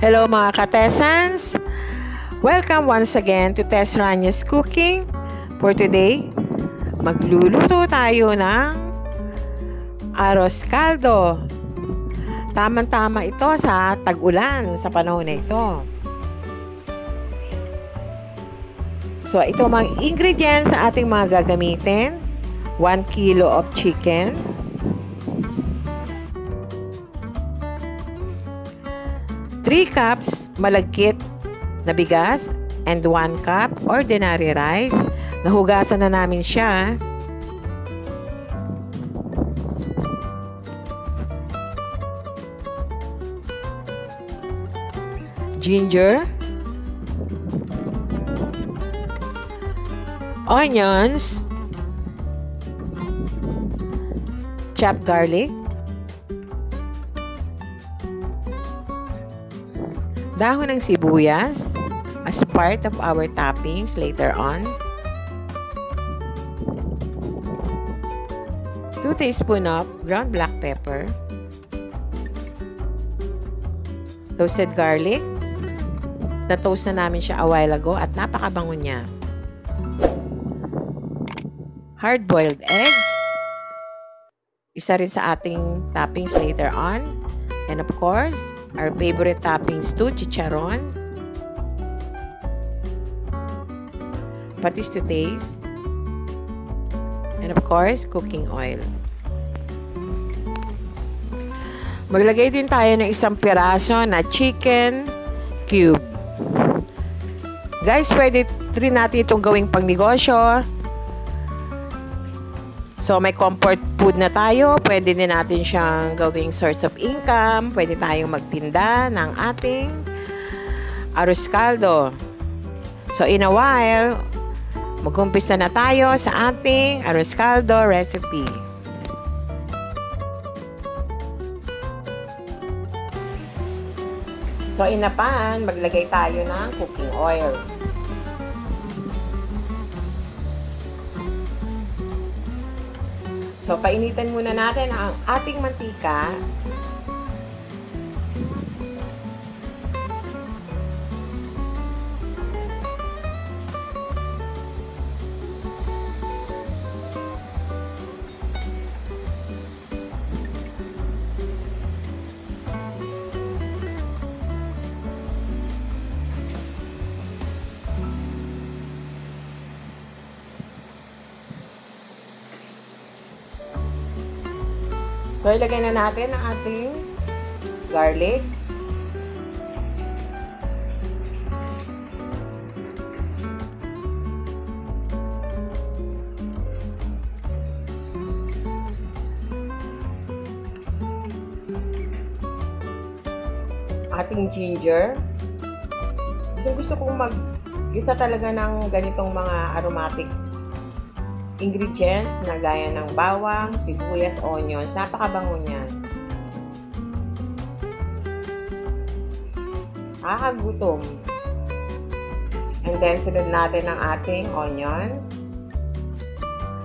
Hello mga katesans! Welcome once again to Tess Rania's Cooking. For today, magluluto tayo ng arroz caldo. Tamang-tama ito sa tag-ulan sa panahon na ito. So, ito mga ingredients sa ating mga gagamitin. 1 kilo of chicken. 3 cups malagkit na bigas and 1 cup ordinary rice. Nahugasan na namin siya. Ginger, onions, chopped garlic, dahon ng sibuyas as part of our toppings later on, 2 teaspoons of ground black pepper, toasted garlic. Na-toast na namin siya a while ago at napakabango niya. Hard-boiled eggs. Isa rin sa ating toppings later on. And of course, our favorite toppings too, chicharon. Patis to taste. And of course, cooking oil. Maglagay din tayo ng isang piraso na chicken cube. Guys, pwede rin natin itong gawing pangnegosyo. So, may comfort food na tayo. Pwede din natin siyang gawing source of income. Pwede tayong magtinda ng ating arroz caldo. So, in a while, mag-umpisa na tayo sa ating arroz caldo recipe. So, in a pan, maglagay tayo ng cooking oil. So, painitan muna natin ang ating mantika. So, ilagay na natin ang ating garlic. Ating ginger. Gusto kong mag-gisa talaga ng ganitong mga aromatic ingredients na gaya ng bawang, sibuyas, onions. Napakabango niyan. Nakakagutom. And then, sunod natin ang ating onion.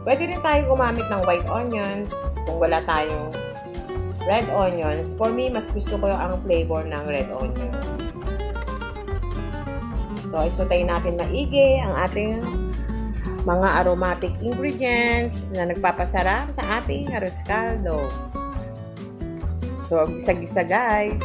Pwede rin tayo gumamit ng white onions kung wala tayong red onions. For me, mas gusto ko ang flavor ng red onion. So, isutay natin maigi ang ating mga aromatic ingredients na nagpapasarap sa ating arroz caldo. So, gisa-gisa guys.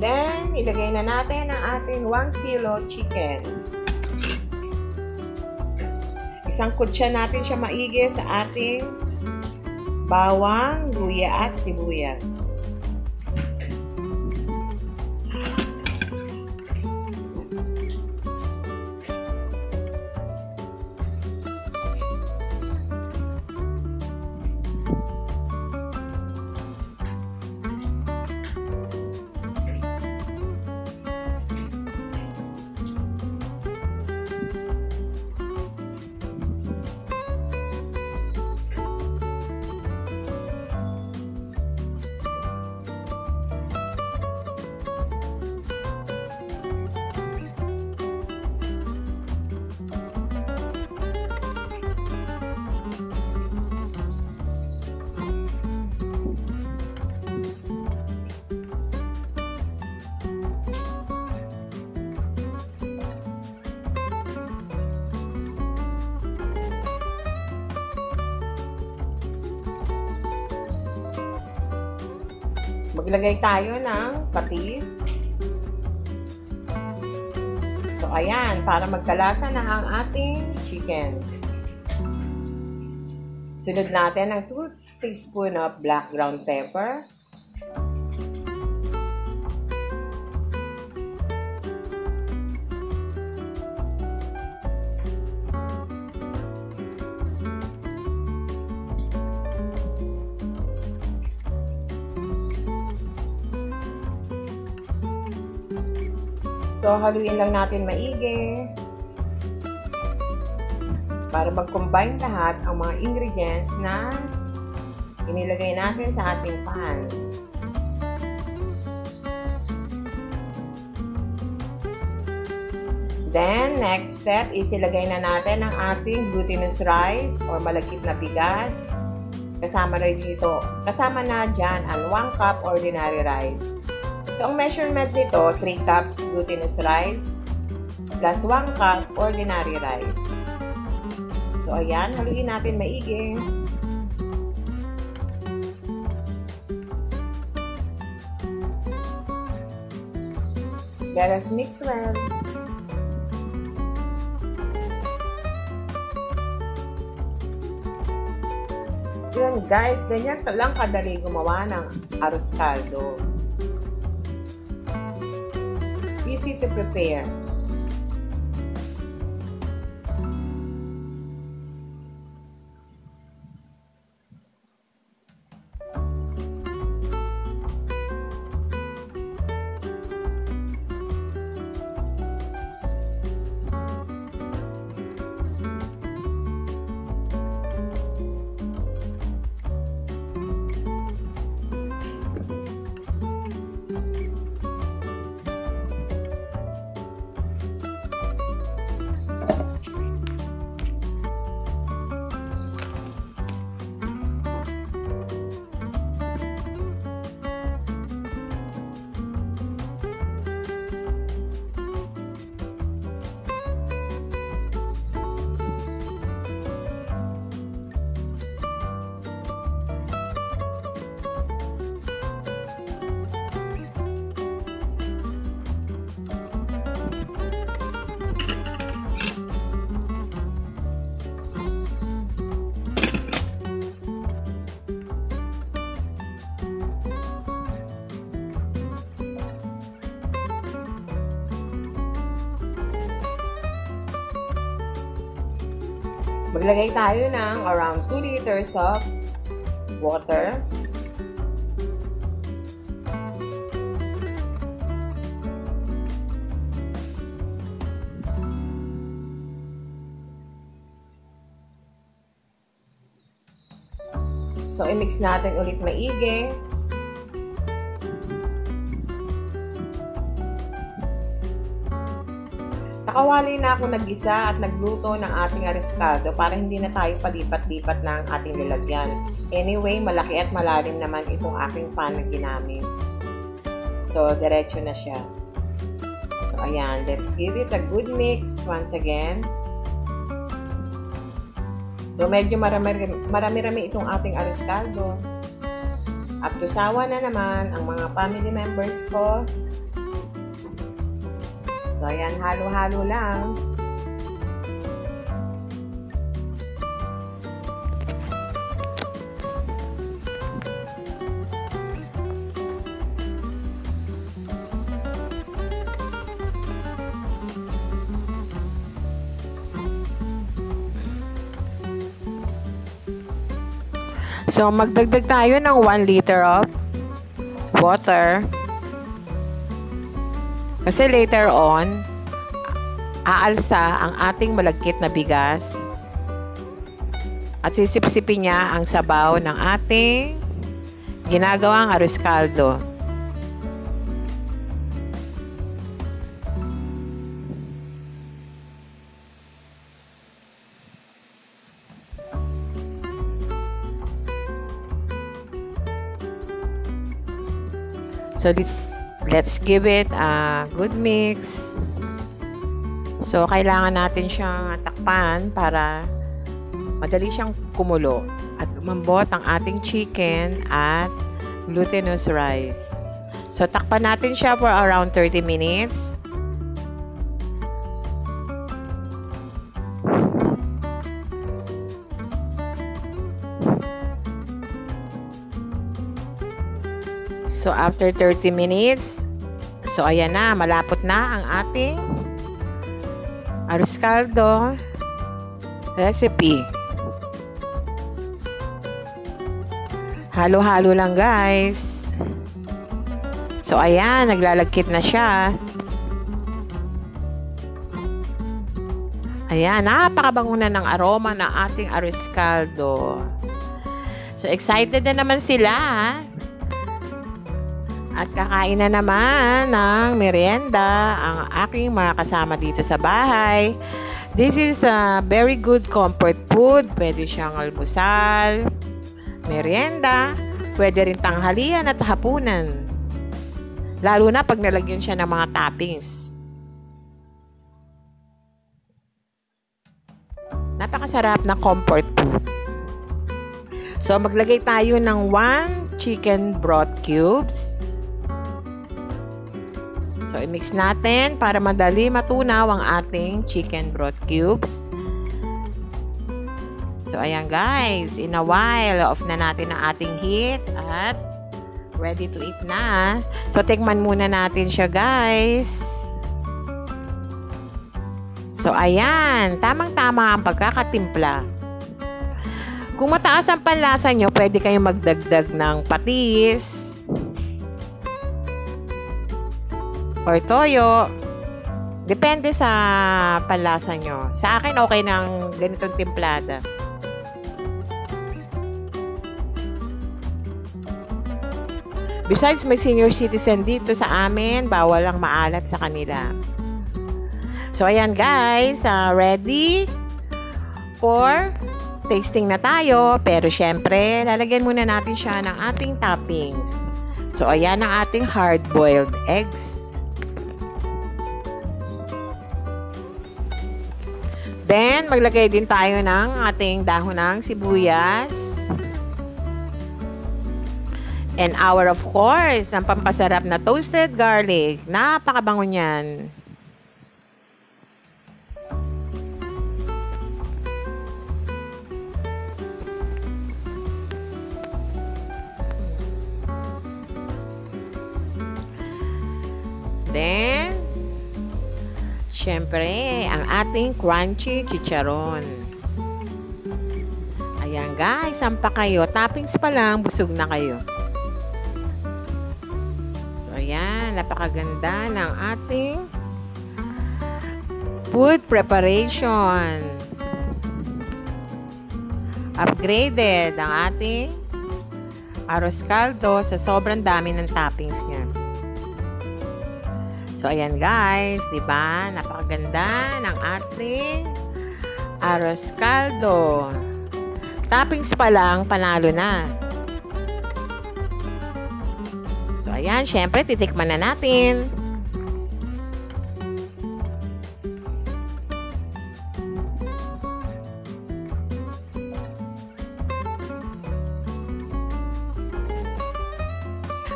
Then, ilagay na natin ang ating 1 kilo chicken. Isang kutsa natin siya maigi sa ating bawang, luya at sibuyas. Maglagay tayo ng patis. So, ayan, para magkalasa na ang ating chicken. Sunod natin ng 2 teaspoon of black ground pepper. So, haluin lang natin maigi para mag-combine lahat ang mga ingredients na inilagay natin sa ating pan. Then, next step is ilagay na natin ang ating glutinous rice or malagkit na bigas. Kasama na dyan ang 1 cup ordinary rice. So, ang measurement nito, 3 cups glutinous rice plus 1 cup ordinary rice. So, ayan, haluin natin maigi. Let us mix well. Yun guys, ganyan lang kadali gumawa ng arroz caldo. Easy to prepare. Maglagay tayo ng around 2 liters of water. So, i-mix natin ulit maigi. Sa kawali na ako nag-isa at nagluto ng ating arroz caldo para hindi na tayo palipat-lipat ng ating nilagyan. Anyway, malaki at malalim naman itong aking pan na ginamit. So, diretso na siya. So, ayan. Let's give it a good mix once again. So, medyo marami-rami itong ating arroz caldo. Up to sawa na naman ang mga family members ko. So, ayan, halo-halo lang. So, magdagdag tayo ng 1 liter of water. Kasi later on, aalsa ang ating malagkit na bigas at sisipsipin niya ang sabaw ng ating ginagawang arroz caldo. So, let's give it a good mix. So, kailangan natin siyang takpan para madali siyang kumulo at umambot ang ating chicken at glutinous rice. So, takpan natin siya for around 30 minutes. So, after 30 minutes, so, ayan na, malapot na ang ating arroz caldo recipe. Halo-halo lang, guys. So, ayan, naglalagkit na siya. Ayan, napakabango na ng aroma ng ating arroz caldo. So, excited na naman sila. At kakain na naman ng merienda ang aking mga kasama dito sa bahay. This is a very good comfort food. Pwede siyang almusal, merienda, pwede rin tanghalian at hapunan. Lalo na pag nalagyan siya ng mga toppings. Napakasarap na comfort food. So, maglagay tayo ng 1 chicken broth cubes. So, i-mix natin para madali matunaw ang ating chicken broth cubes. So, ayan guys. In a while, off na natin ang ating heat at ready to eat na. So, tikman muna natin siya guys. So, ayan. Tamang-tama ang pagkakatimpla. Kung mataas ang panlasa nyo, pwede kayong magdagdag ng patis or toyo. Depende sa panlasa nyo. Sa akin, okay ng ganitong timplada. Besides, may senior citizen dito sa amin. Bawal ang maalat sa kanila. So, ayan guys. Ready for tasting na tayo. Pero, syempre, lalagyan muna natin siya ng ating toppings. So, ayan ang ating hard-boiled eggs. Then, maglagay din tayo ng ating dahon ng sibuyas. And of course, ang pampasarap na toasted garlic. Napakabango niyan. Then, syempre, ang ating crunchy chicharon. Ayan guys, sampa kayo. Toppings pa lang, busog na kayo. So, ayan, napakaganda ng ating food preparation. Upgraded ang ating arroz caldo sa sobrang dami ng toppings niya. So, ayan guys, di ba? Napakaganda ng ating arroz caldo. Toppings pa lang, panalo na. So, ayan, syempre, titikman na natin.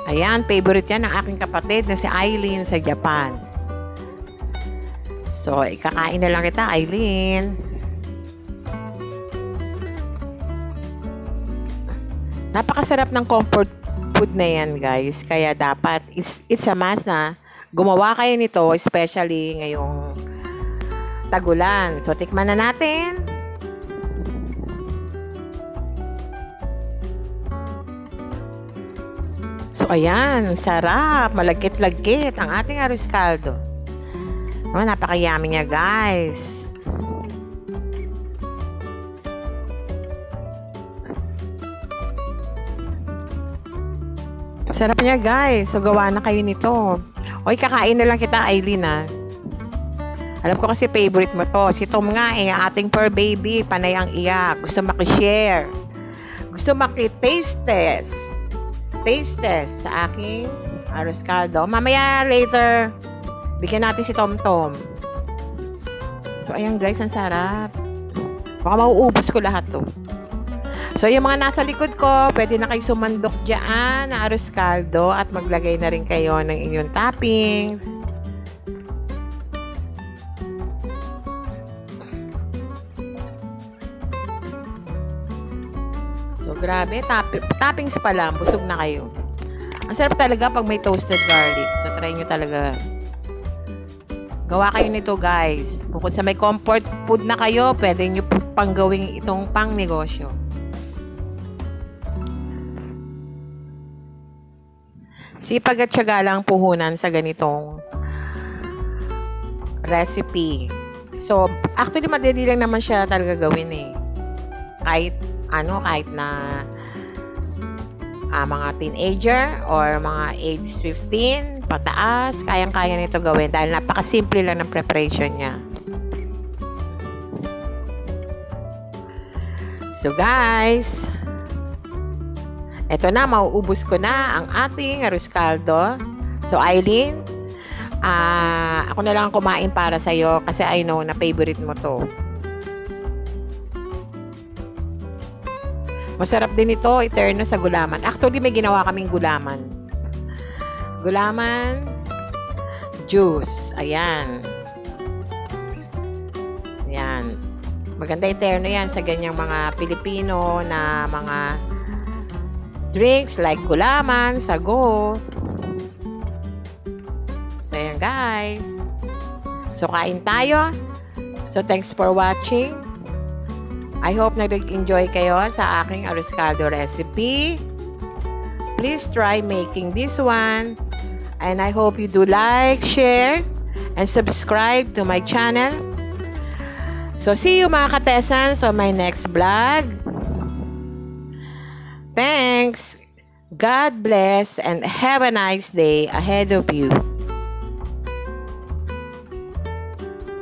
Ayan, favorite yan ng aking kapatid na si Eileen sa Japan. So, ikakain na lang kita, Eileen. Napakasarap ng comfort food na yan, guys. Kaya dapat, it's a must na gumawa kayo nito, especially ngayong tagulan. So, tikman na natin. So, ayan, sarap. Malagkit-lagkit ang ating arroz caldo. Oh, napaka-yummy niya, guys. Sarap niya, guys. So, gawa na kayo nito. Oy, kakain na lang kita, Eileen, ha. Alam ko kasi favorite mo to. Si Tom nga, ating fur baby. Panay ang iyak. Gusto makishare. Gusto makitaste test. Taste test sa aking arroz caldo. Mamaya later, bigyan natin si Tom Tom. So, ayan guys, ang sarap. Baka mauubos ko lahat to. So, So, yung mga nasa likod ko, pwede na kayo sumandok dyan na arroz caldo at maglagay na rin kayo ng inyong toppings. So, grabe. Toppings pa lang. Busog na kayo. Ang sarap talaga pag may toasted garlic. So, try nyo talaga. Gawa kayo nito, guys. Bukod sa may comfort food na kayo, pwede nyo pang gawing itong pang negosyo. Sipag at tiyaga lang puhunan sa ganitong recipe. So, actually, madali lang naman siya talaga gawin eh. Kahit na mga teenager or mga age 15, pataas, kayang-kaya nito gawin dahil napakasimple lang ng preparation niya. So guys, eto na, mauubos ko na ang ating arroz caldo. So Eileen, ako na lang kumain para sa'yo kasi I know na favorite mo to. Masarap din ito, eterno sa gulaman. Actually, may ginawa kaming gulaman. Gulaman juice. Ayan. Ayan. Maganda eterno yan sa ganyang mga Pilipino na mga drinks like gulaman, sago. So, ayan guys. So, kain tayo. So, thanks for watching. I hope nag-enjoy kayo sa aking arroz caldo recipe. Please try making this one. And I hope you do like, share, and subscribe to my channel. So, see you mga katesans on my next vlog. Thanks. God bless and have a nice day ahead of you.